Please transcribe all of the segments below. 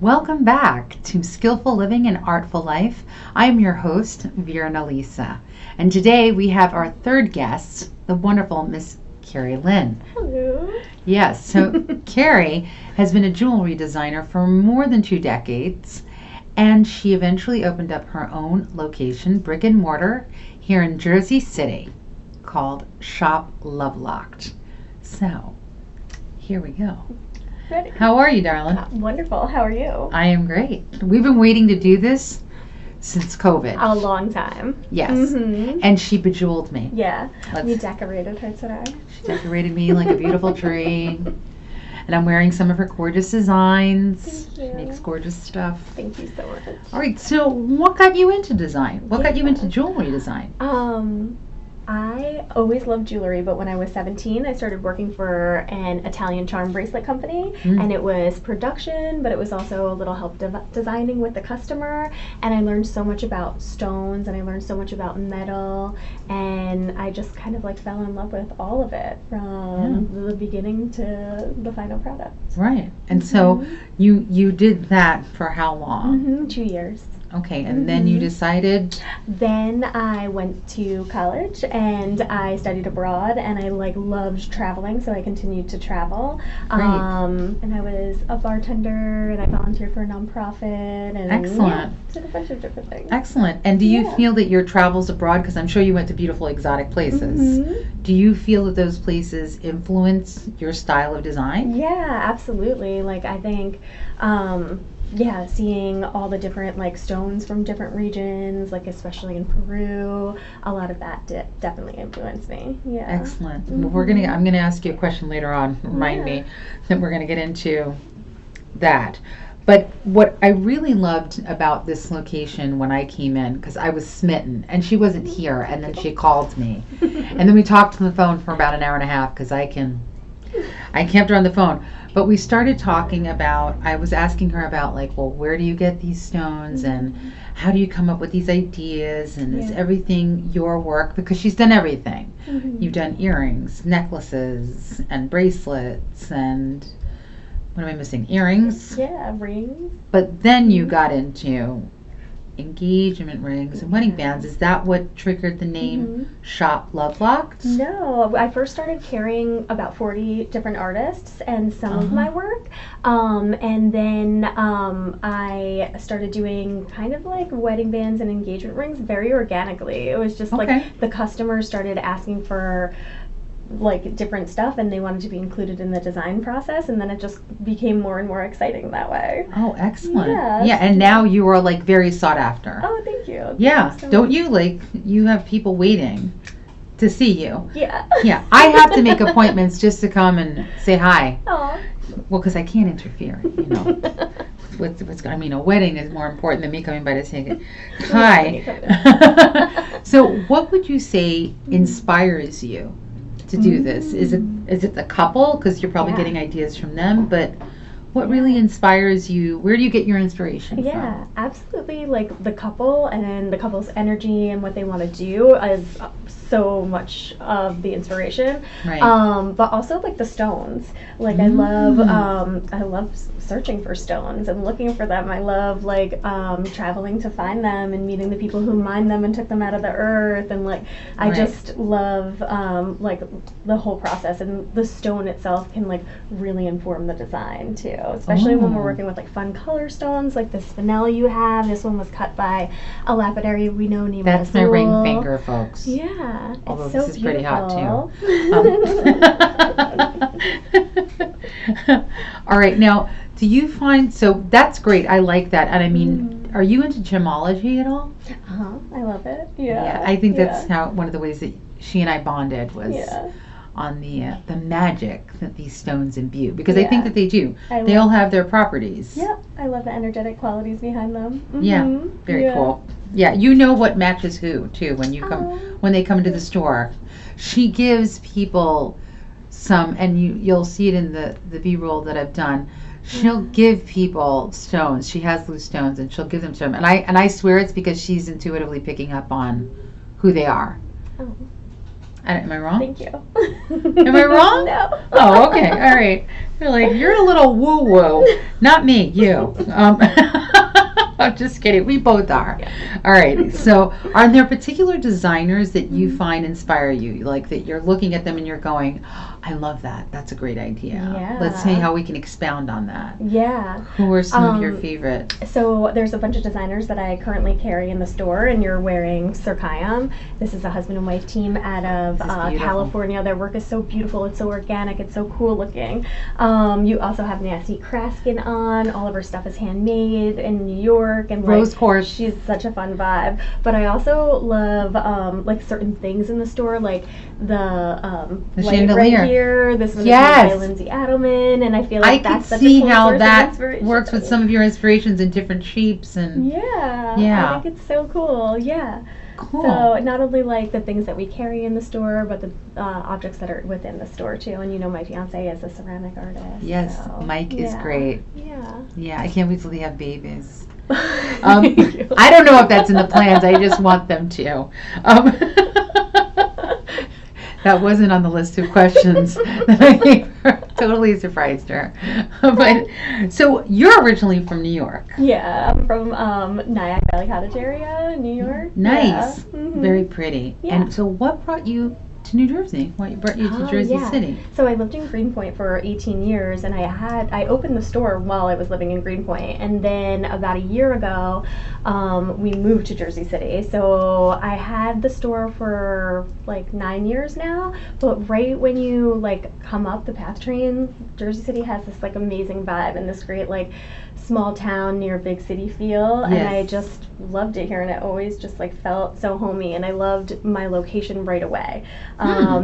Welcome back to Skillful Living and Artful Life. I am your host, Vera Nalisa, and today we have our third guest, the wonderful Miss Kerry Lynn. Hello. Yes, so Kerry has been a jewelry designer for more than 2 decades, and she eventually opened up her own location, brick and mortar, here in Jersey City, called Shop Lovelocked. So, here we go. Ready. How are you, darling? Wonderful. How are you? I am great. We've been waiting to do this since COVID. A long time. Yes. Mm-hmm. And she bejeweled me. Yeah. Let's- We decorated her today. She decorated me like a beautiful tree. And I'm wearing some of her gorgeous designs. Thank you. She makes gorgeous stuff. Thank you so much. All right, so what got you into design? What got you Yeah. into jewelry design? I always loved jewelry, but when I was 17, I started working for an Italian charm bracelet company, and it was production, but it was also a little help designing with the customer, and I learned so much about stones, and I learned so much about metal, and I just kind of like fell in love with all of it from the beginning to the final product. Right. And so you did that for how long? 2 years. Okay, and then you decided. Then I went to college and I studied abroad, and I loved traveling, so I continued to travel. Great. And I was a bartender, and I volunteered for a nonprofit, and Excellent. did a bunch of different things. Excellent. And do you Yeah. feel that your travels abroad, because I'm sure you went to beautiful exotic places, do you feel that those places influence your style of design? Yeah, absolutely. I think, seeing all the different stones from different regions, especially in Peru, a lot of that definitely influenced me. Yeah. Excellent. Well, I'm gonna ask you a question later on. Remind me that we're gonna get into that. But what I really loved about this location when I came in, because I was smitten, and she wasn't here, and then she called me, and then we talked on the phone for about an hour and a half, because I kept her on the phone. But we started talking about, I was asking her about where do you get these stones, and how do you come up with these ideas, and is everything your work? Because she's done everything. You've done earrings, necklaces, and bracelets, and what am I missing? Earrings. Yeah, rings. But then you got into engagement rings and wedding bands. Is that what triggered the name Shop Lovelocked? No, I first started carrying about 40 different artists and some of my work. And then I started doing kind of wedding bands and engagement rings very organically. It was just the customers started asking for different stuff, and they wanted to be included in the design process, and then it just became more and more exciting that way. Oh, excellent. Yes. Yeah, and now you are very sought after. Oh, thank you. Yeah, Thank you so don't much. you you have people waiting to see you. Yeah. Yeah, I have to make appointments just to come and say hi. Oh. Well, because I can't interfere, a wedding is more important than me coming by to say hi. So what would you say inspires you to do this? Is it the couple, because you're probably getting ideas from them, but what really inspires you? Where do you get your inspiration Yeah, absolutely. The couple and the couple's energy and what they want to do is so much of the inspiration. Right. But also the stones. I love searching for stones and looking for them. I love traveling to find them and meeting the people who mined them and took them out of the earth, and I just love the whole process, and the stone itself can really inform the design too, especially when we're working with fun color stones like this spinel you have. This one was cut by a lapidary we know named That's my Azul. ring finger, folks. Yeah, Although it's this so is pretty hot beautiful. All right, now, do you find, so that's great, I like that, and I mean, are you into gemology at all? I love it. Yeah. I think that's how, one of the ways that she and I bonded was on the magic that these stones imbue, because I think that they do. They all have their properties. Yep, I love the energetic qualities behind them. Yeah, very cool. Yeah, you know what matches who too when you come when they come into the store. She gives people some, and you'll see it in the B-roll that I've done. She'll give people stones. She has loose stones, and she'll give them to them. And I swear it's because she's intuitively picking up on who they are. Oh. Am I wrong? Thank you. Am I wrong? No. Oh, okay. All right. You're like, you're a little woo-woo. Not me, you. I'm just kidding. We both are. Yeah. All right. So, are there particular designers that you find inspire you? Like that you're looking at them and you're going, I love that. That's a great idea. Yeah. Let's see how we can expound on that. Yeah. Who are some of your favorite? So there's a bunch of designers that I currently carry in the store, and you're wearing Sir Kayam. This is a husband and wife team out of California. Their work is so beautiful. It's so organic. It's so cool looking. You also have Nancy Kraskin on. All of her stuff is handmade in New York, and Rose Quartz. She's such a fun vibe. But I also love like certain things in the store, like the light chandelier. right here. This one is Yes. made by Lindsay Adelman, and I feel like I that's can such a see cool how source of that inspiration. works with some of your inspirations in different shapes and Yeah. I think it's so cool. Yeah. cool. So not only like the things that we carry in the store, but the objects that are within the store too. And you know, my fiance is a ceramic artist. Yes, so, Mike is yeah. great. Yeah. Yeah, I can't wait till they have babies. I don't know if that's in the plans. I just want them to. That wasn't on the list of questions that I gave her. Totally surprised her. But so you're originally from New York. Yeah, I'm from Nyack Valley Cottage area, New York. Nice. Yeah. Mm-hmm. Very pretty. Yeah. And so what brought you to New Jersey? What brought you to Jersey yeah. City? So I lived in Greenpoint for 18 years, and I opened the store while I was living in Greenpoint, and then about a year ago, we moved to Jersey City. So I had the store for like 9 years now, but right when you like come up the PATH train, Jersey City has this like amazing vibe and this great like small town near big city feel, and Yes. I just loved it here, and it always just like felt so homey, and I loved my location right away.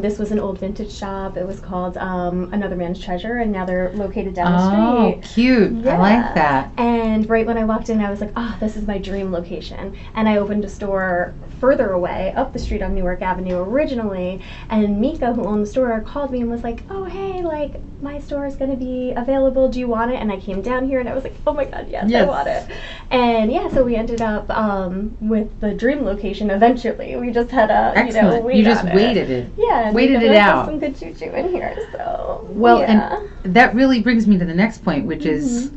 This was an old vintage shop. It was called Another Man's Treasure, and now they're located down the street. Oh, cute. Yeah. I like that. And right when I walked in, I was like, oh, this is my dream location. And I opened a store further away, up the street on Newark Avenue originally, and Mika, who owned the store, called me and was like, oh, hey, like, my store is going to be available. Do you want it? And I came down here, and I was like, oh my God, yes. I want it. And yeah, so we ended up with the dream location eventually. We just had a, Excellent. wait You just on waited it. Yeah. Waited it out. Some good choo-choo in here, so. Well, yeah. and that really brings me to the next point, which is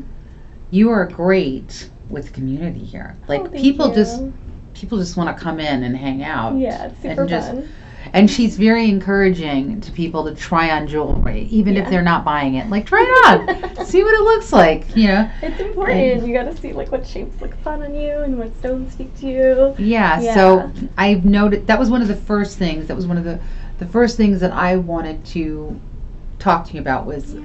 you are great with community here. Like thank people you. just want to come in and hang out. Yeah, it's super fun. And she's very encouraging to people to try on jewelry, even if they're not buying it. Like, try it on. See what it looks like, you know. It's important. You got to see like what shapes look fun on you and what stones speak to you. Yeah, so I've noted that was one of the first things. That was one of the first things that I wanted to talk to you about was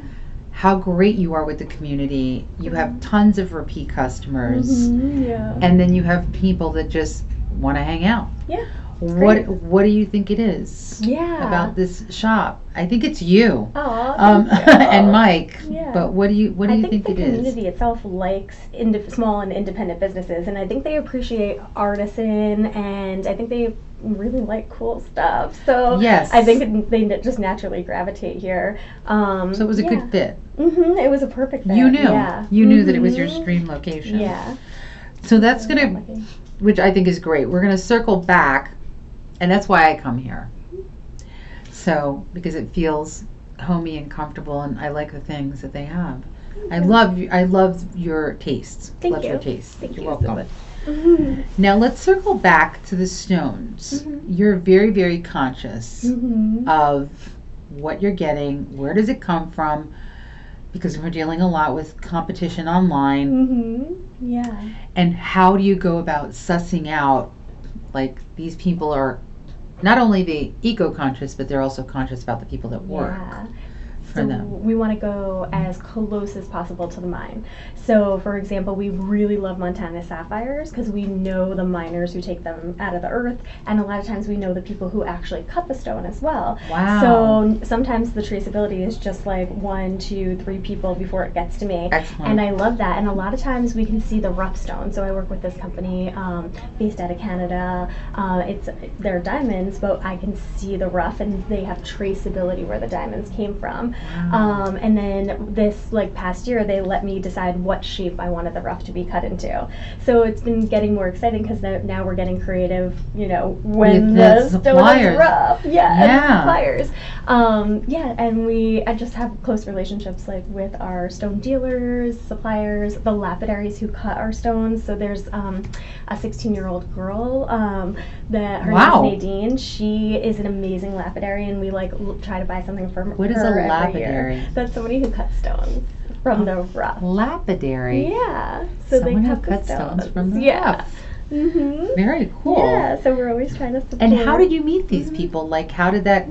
how great you are with the community. You have tons of repeat customers, and then you have people that just want to hang out. Yeah. What do you think it is about this shop? I think it's you, and Mike. Yeah. But what do you think it is? The community itself likes small and independent businesses, and I think they appreciate artisan, and I think they really like cool stuff. So yes. I think they just naturally gravitate here. So it was a good fit. It was a perfect fit. You knew. Yeah. You knew that it was your dream location. Yeah. So that's which I think is great. We're gonna circle back. And that's why I come here. So, because it feels homey and comfortable, and I like the things that they have. I love your tastes. Thank love you. Your tastes. Thank You're you welcome. so much. Now let's circle back to the stones. You're very, very conscious of what you're getting. Where does it come from? Because we're dealing a lot with competition online. Yeah. And how do you go about sussing out, like, these people are not only the eco-conscious, but they're also conscious about the people that work for them. We want to go as close as possible to the mine. So, for example, we really love Montana sapphires because we know the miners who take them out of the earth, and a lot of times we know the people who actually cut the stone as well. Wow. So sometimes the traceability is just like 1, 2, 3 people before it gets to me. Excellent. And I love that. And a lot of times we can see the rough stone. So I work with this company based out of Canada. They're diamonds, but I can see the rough, and they have traceability where the diamonds came from. Wow. And then this like past year, they let me decide what shape I wanted the ruff to be cut into. So it's been getting more exciting because now we're getting creative, when With the the stone suppliers. is rough. Yeah, and Yeah. the suppliers. And I just have close relationships like with our stone dealers, suppliers, the lapidaries who cut our stones. So there's a 16-year-old girl that her Wow. name's Nadine. She is an amazing lapidary, and we like try to buy something from What is her a every lapidary? year. That's somebody who cuts stones from the rough. Lapidary. Yeah, so Someone they who cut the cuts stones from the yeah. rough. Mm-hmm. Very cool. Yeah, so we're always trying to support. And how did you meet these people? Like, how did that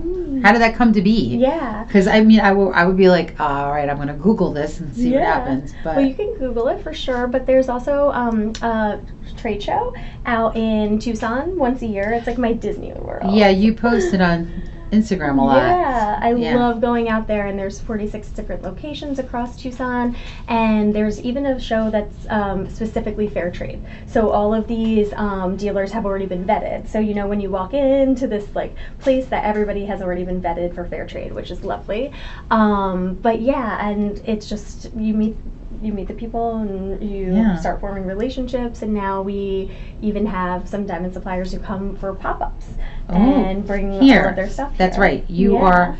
come to be? Yeah. Because I mean, I would be like, all right, I'm going to Google this and see what happens. But Well, you can Google it for sure, but there's also a trade show out in Tucson once a year. It's like my Disney World. yeah, you posted on Instagram a lot. Yeah, I Yeah. love going out there, and there's 46 different locations across Tucson, and there's even a show that's specifically fair trade. So all of these dealers have already been vetted. So when you walk into this like place that everybody has already been vetted for fair trade, which is lovely. But yeah, and it's just you meet the people and you start forming relationships, and now we even have some diamond suppliers who come for pop-ups and bring all of their stuff That's here. right. You are.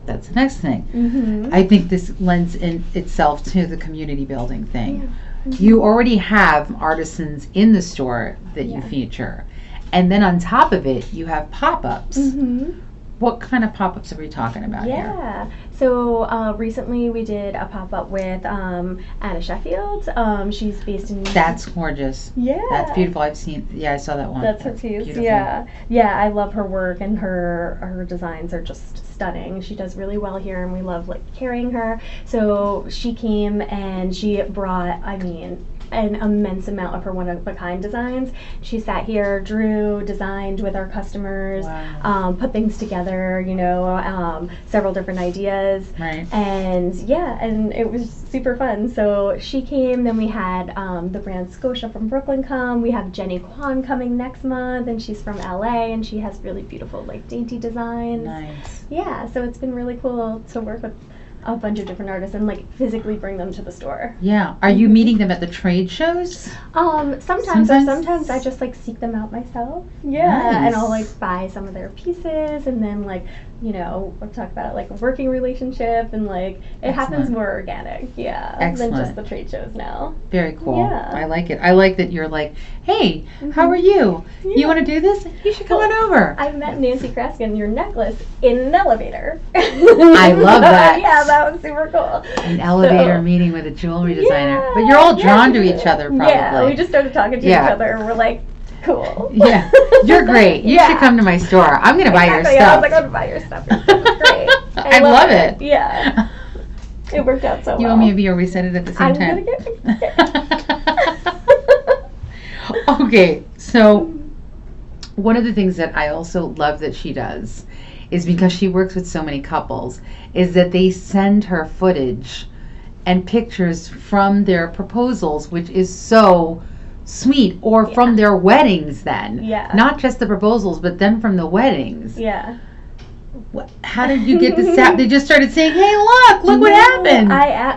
That's the next thing. Mm-hmm. I think this lends in itself to the community building thing. Yeah. Mm-hmm. You already have artisans in the store that you feature, and then on top of it, you have pop-ups. Mm-hmm. What kind of pop-ups are we talking about here? Yeah. So recently we did a pop-up with Anna Sheffield. She's based in. That's gorgeous. Yeah. That's beautiful. I saw that one. That's her piece. Beautiful. Yeah. Yeah, I love her work, and her designs are just stunning. She does really well here, and we love like carrying her. So she came and she brought, an immense amount of her one-of-a-kind designs. She sat here, drew, designed with our customers, put things together, several different ideas. Right. And and it was super fun. So she came, then we had the brand Scotia from Brooklyn come. We have Jenny Kwan coming next month, and she's from LA, and she has really beautiful like dainty designs. Nice. Yeah, so it's been really cool to work with a bunch of different artists and like physically bring them to the store. Yeah. Are you meeting them at the trade shows? Sometimes I just like seek them out myself. Yeah. Nice. And I'll like buy some of their pieces, and then like, we'll talk about like a working relationship, and like it happens more organic, than just the trade shows now. Very cool. Yeah. I like it. I like that you're like, hey, how are you? Yeah. You want to do this? You should come on over. I met Nancy Kraskin, your necklace, in an elevator. I love that. Yeah, that was super cool. An elevator meeting with a jewelry designer. But you're all drawn to each other, probably. Yeah, we just started talking to each other, and we're like, cool. Yeah, you're great. You should come to my store. I'm going to buy your stuff. I was like, I'm going to buy your stuff. It's great. I love it. Yeah. It worked out so well. You want me to be a reset it at the same time? I'm going to Okay, so one of the things that I also love that she does is because she works with so many couples, is that they send her footage and pictures from their proposals, which is so sweet, or from their weddings then. Yeah. Not just the proposals, but then from the weddings. Yeah. How did you get this out? They just started saying, hey, look what happened.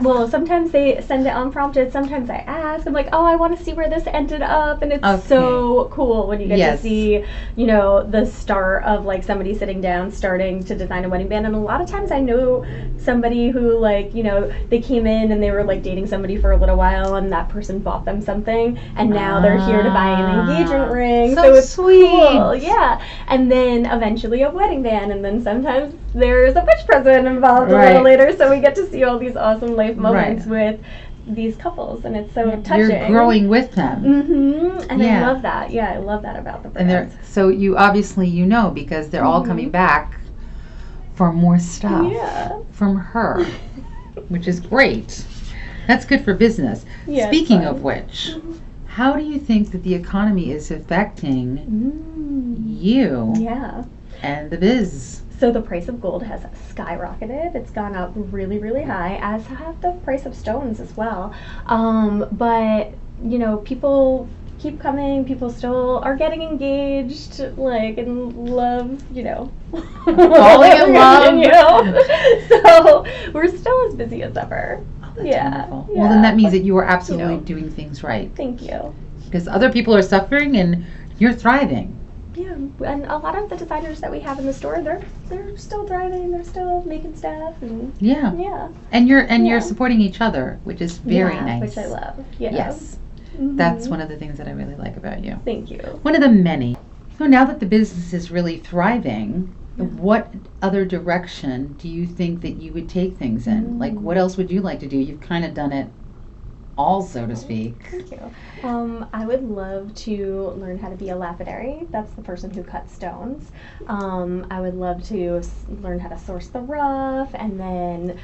Well, sometimes they send it unprompted. Sometimes I ask. I'm like, oh, I want to see where this ended up. And it's so cool when you get to see, the start of like somebody sitting down, starting to design a wedding band. And a lot of times I know somebody who like, they came in and they were like dating somebody for a little while, and that person bought them something, and now they're here to buy an engagement ring. So it's sweet. Cool. Yeah. And then eventually a wedding band, and then sometimes there's a pitch president involved a little later, so we get to see all these awesome life moments with these couples, and it's so touching. You're growing with them. Mm-hmm. And I love that. Yeah, I love that about the brand. And so you obviously because they're all coming back for more stuff from her, which is great. That's good for business. Yeah, Speaking of which, how do you think that the economy is affecting you and the biz? So the price of gold has skyrocketed. It's gone up really, really high, as have the price of stones as well. But, people keep coming. People still are getting engaged, like, and love, falling in love. So we're still as busy as ever. Oh, that's Yeah. wonderful. Well, then that means that you are absolutely doing things right. Thank you. Because other people are suffering and you're thriving. Yeah, and a lot of the designers that we have in the store, they're still thriving. They're still making stuff, and yeah. And you're supporting each other, which is very nice. Which I love. Yeah. Yes, that's one of the things that I really like about you. Thank you. One of the many. So now that the business is really thriving, what other direction do you think that you would take things in? Like, what else would you like to do? You've kind of done it all, so to speak. Thank you. I would love to learn how to be a lapidary. That's the person who cuts stones. I would love to learn how to source the rough and then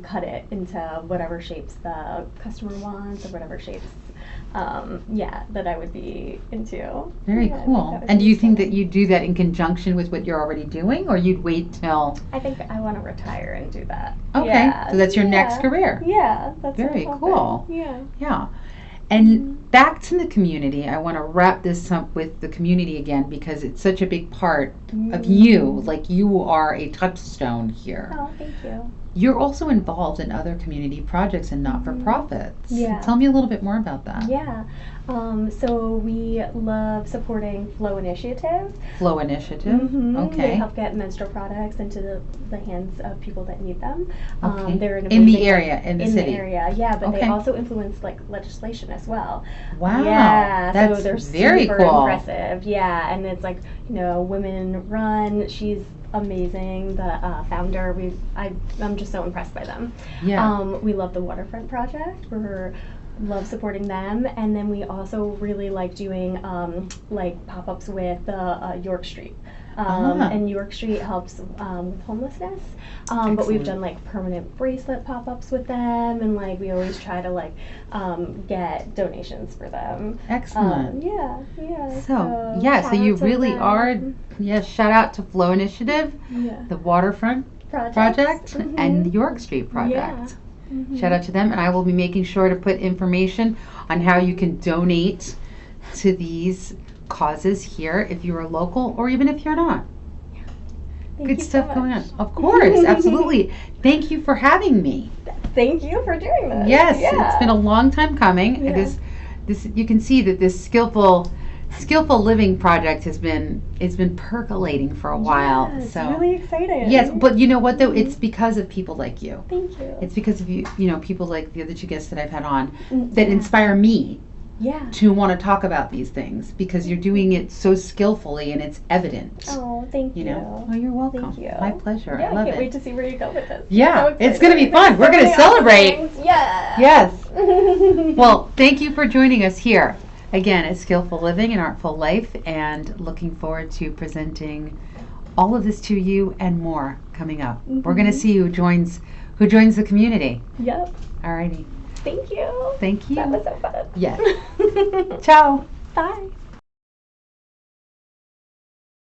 cut it into whatever shapes the customer wants or whatever shapes that I would be into. Very cool. And do you think that you do that in conjunction with what you're already doing, or you'd wait till? I think I want to retire and do that. Okay, yeah. So that's your next career. Yeah, that's very cool. Yeah. And back to the community, I want to wrap this up with the community again because it's such a big part of you. Like, you are a touchstone here. Oh, thank you. You're also involved in other community projects and not-for-profits. Yeah. Tell me a little bit more about that. Yeah. So we love supporting Flow Initiative. Flow Initiative? Okay. They help get menstrual products into the hands of people that need them. Okay. They're in the area, in the city? In the area, yeah. But they also influence, like, legislation as well. Wow. Yeah. That's so they're very super cool. impressive. Yeah. And it's like, women run. She's amazing. The founder, I'm just so impressed by them. Yeah. We love the Waterfront Project. Love supporting them, and then we also really like doing like pop-ups with York Street. And York Street helps with homelessness. But we've done like permanent bracelet pop-ups with them, and like we always try to like get donations for them. Excellent. Yeah. So you really are. Yes. Shout out to Flow Initiative, the Waterfront Project, and the York Street Project. Yeah. Shout out to them, and I will be making sure to put information on how you can donate to these causes here if you are local or even if you're not. Good stuff going on. Of course, absolutely. Thank you for having me. Thank you for doing this. Yes, it's been a long time coming. It is. This you can see that this skillful living project has been percolating for a while. It's so really exciting. Yes, but you know what though? It's because of people like you. Thank you. It's because of you know, people like the other two guests that I've had on that inspire me to want to talk about these things because you're doing it so skillfully and it's evident. Oh, thank you. Oh, you're welcome. Thank you. My pleasure. Yeah, I love can't it. wait to see where you go with this. Yeah, it's going to be fun. We're going to celebrate. Yeah. Yes. Well, thank you for joining us here. Again, it's Skillful Living and Artful Life, and looking forward to presenting all of this to you and more coming up. We're going to see who joins the community. Yep. Alrighty. Thank you. Thank you. That was so fun. Yes. Ciao. Bye.